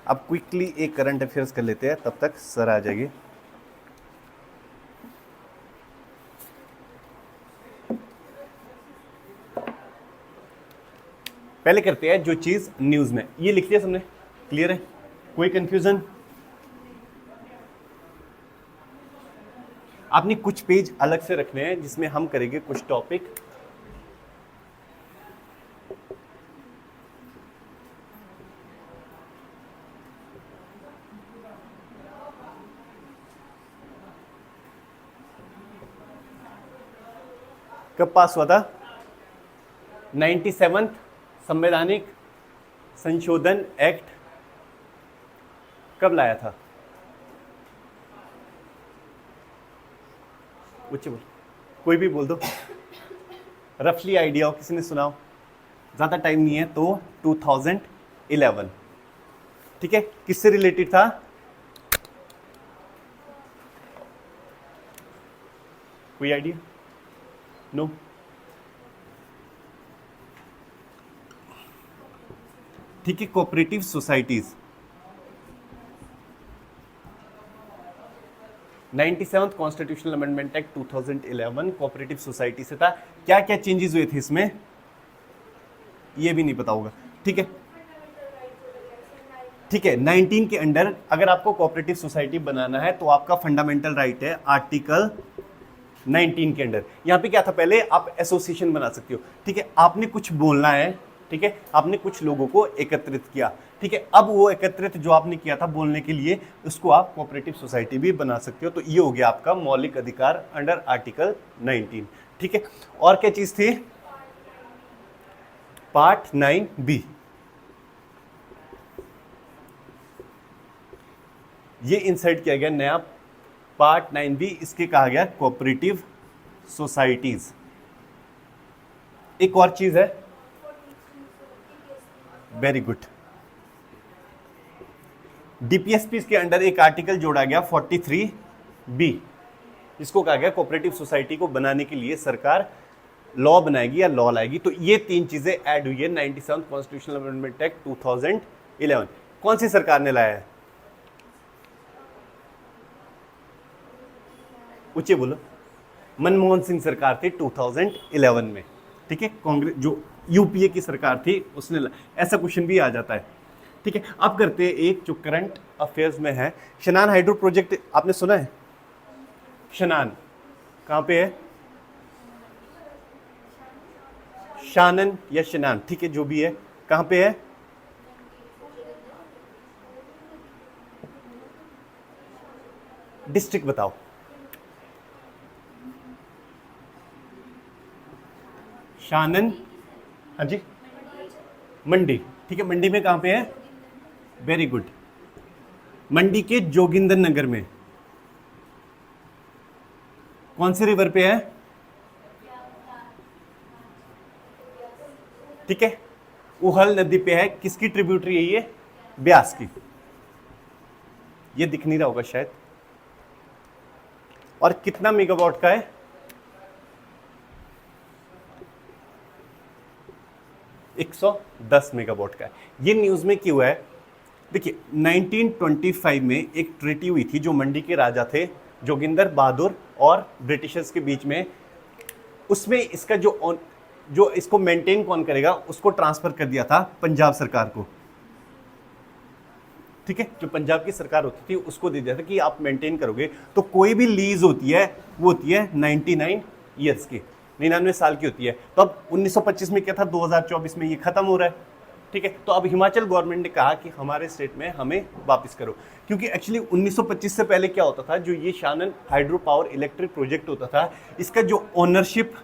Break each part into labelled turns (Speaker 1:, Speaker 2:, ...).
Speaker 1: अब क्विकली एक current affairs कर लेते हैं, तब तक सर आ जाएगी। पहले करते हैं जो चीज न्यूज में, ये लिख लिया सबने, क्लियर है, कोई कंफ्यूजन? आपने कुछ पेज अलग से रखने हैं जिसमें हम करेंगे कुछ टॉपिक। कब पास हुआ था? 97वां संवैधानिक संशोधन एक्ट कब लाया था? ऊंचे बोल, कोई भी बोल दो, रफली आइडिया हो, किसी ने सुनाओ, ज़्यादा टाइम नहीं है तो 2011। ठीक है, किससे रिलेटेड था? कोई आइडिया? नो? ठीक है, कोऑपरेटिव सोसाइटीज। 97वां constitutional amendment act 2011 cooperative society से था। क्या क्या चेंजेस हुए थे इसमें, ये भी नहीं पता होगा। ठीक है, ठीक है, 19 के अंडर अगर आपको कोऑपरेटिव सोसाइटी बनाना है तो आपका फंडामेंटल राइट है आर्टिकल 19 के अंडर। यहां पे क्या था, पहले आप एसोसिएशन बना सकते हो। ठीक है, आपने कुछ बोलना है, ठीक है, आपने कुछ लोगों को एकत्रित किया। ठीक है, अब वो एकत्रित जो आपने किया था बोलने के लिए, उसको आप कोऑपरेटिव सोसाइटी भी बना सकते हो। तो ये हो गया आपका मौलिक अधिकार अंडर आर्टिकल 19। ठीक है, और क्या चीज थी? पार्ट 9B, ये इंसर्ट किया गया नया पार्ट 9B, इसके कहा गया कोऑपरेटिव सोसाइटीज। एक और चीज है, वेरी गुड, डीपीएसपी के अंडर एक आर्टिकल जोड़ा गया 43B, जिसको कहा गया कोऑपरेटिव सोसाइटी को बनाने के लिए सरकार लॉ बनाएगी या लॉ लाएगी। तो ये तीन चीजें ऐड हुई है 97वां कॉन्स्टिट्यूशनल अमेंडमेंट एक्ट 2011। कौन सी सरकार ने लाया है? ऊंचे बोलो। मनमोहन सिंह सरकार थी 2011 में। ठीक है, कांग्रेस जो यूपीए की सरकार थी उसने ऐसा क्वेश्चन भी आ जाता है। ठीक है, अब करते हैं एक जो करंट अफेयर्स में है। शनान हाइड्रो प्रोजेक्ट आपने सुना है? शनान कहां पे है? शानन या शनान, ठीक है, जो भी है, कहां पे है? डिस्ट्रिक्ट बताओ। शानन, हाँ जी, मंडी। ठीक है, मंडी में कहां पे है? वेरी गुड, मंडी के जोगिंदर नगर में। कौन से रिवर पे है? ठीक है, उहल नदी पे है। किसकी ट्रिब्यूटरी है ये? ब्यास की। ये दिख नहीं रहा होगा शायद। और कितना मेगावाट का है? 110 मेगावाट का है। ये न्यूज में क्यों है? देखिए, 1925 में एक ट्रीटी हुई थी जो मंडी के राजा थे जोगिंदर बहादुर और ब्रिटिशर्स के बीच में। उसमें इसका जो इसको मेंटेन कौन करेगा उसको ट्रांसफर कर दिया था पंजाब सरकार को। ठीक है, जो पंजाब की सरकार होती थी उसको दे दिया था कि आप मेंटेन करोगे। तो कोई भी लीज होती है वो होती है 99 ईयर्स की, 99 साल की होती है। तो अब 1925 में क्या था, 2024 में ये खत्म हो रहा है। ठीक है, तो अब हिमाचल गवर्नमेंट ने कहा कि हमारे स्टेट में हमें वापस करो, क्योंकि एक्चुअली 1925 से पहले क्या होता था, जो ये Shanan hydro power electric project होता था, इसका जो ओनरशिप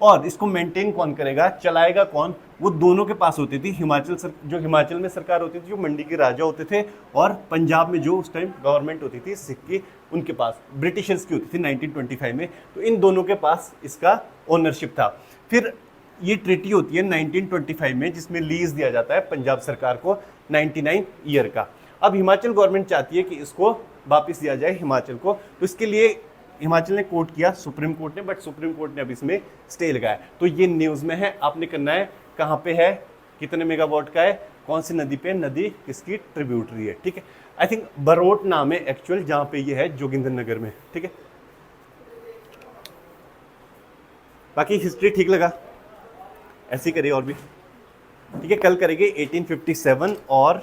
Speaker 1: और इसको मेंटेन कौन करेगा, चलाएगा कौन, वो दोनों के पास होती थी। जो हिमाचल में सरकार होती थी, जो मंडी के राजा होते थे, और पंजाब में जो उस टाइम गवर्नमेंट होती थी सिख की, उनके पास, ब्रिटिशर्स की होती थी 1925 में। तो इन दोनों के पास इसका ओनरशिप था। फिर ये ट्रीटी होती है 1925 में, जिसमें लीज दिया जाता है पंजाब सरकार को 99 ईयर का। अब हिमाचल गवर्नमेंट चाहती है कि इसको वापस दिया जाए हिमाचल को। तो इसके लिए हिमाचल ने कोर्ट किया सुप्रीम कोर्ट ने, बट सुप्रीम कोर्ट ने अब इसमें स्टे लगाया। तो ये न्यूज़ में है, आपने करना है कहाँ पे है, कितने मेगावाट का है, कौन सी नदी पे? नदी किसकी ट्रिब्यूटरी है, ठीक है। आई थिंक बरोट नाम है एक्चुअल जहाँ पे ये है, जोगिंदर नगर में, ठीक है। बाकी हिस्ट्री ठीक लगा, ऐसी करिए और भी, ठीक है। कल करेंगे 1857 और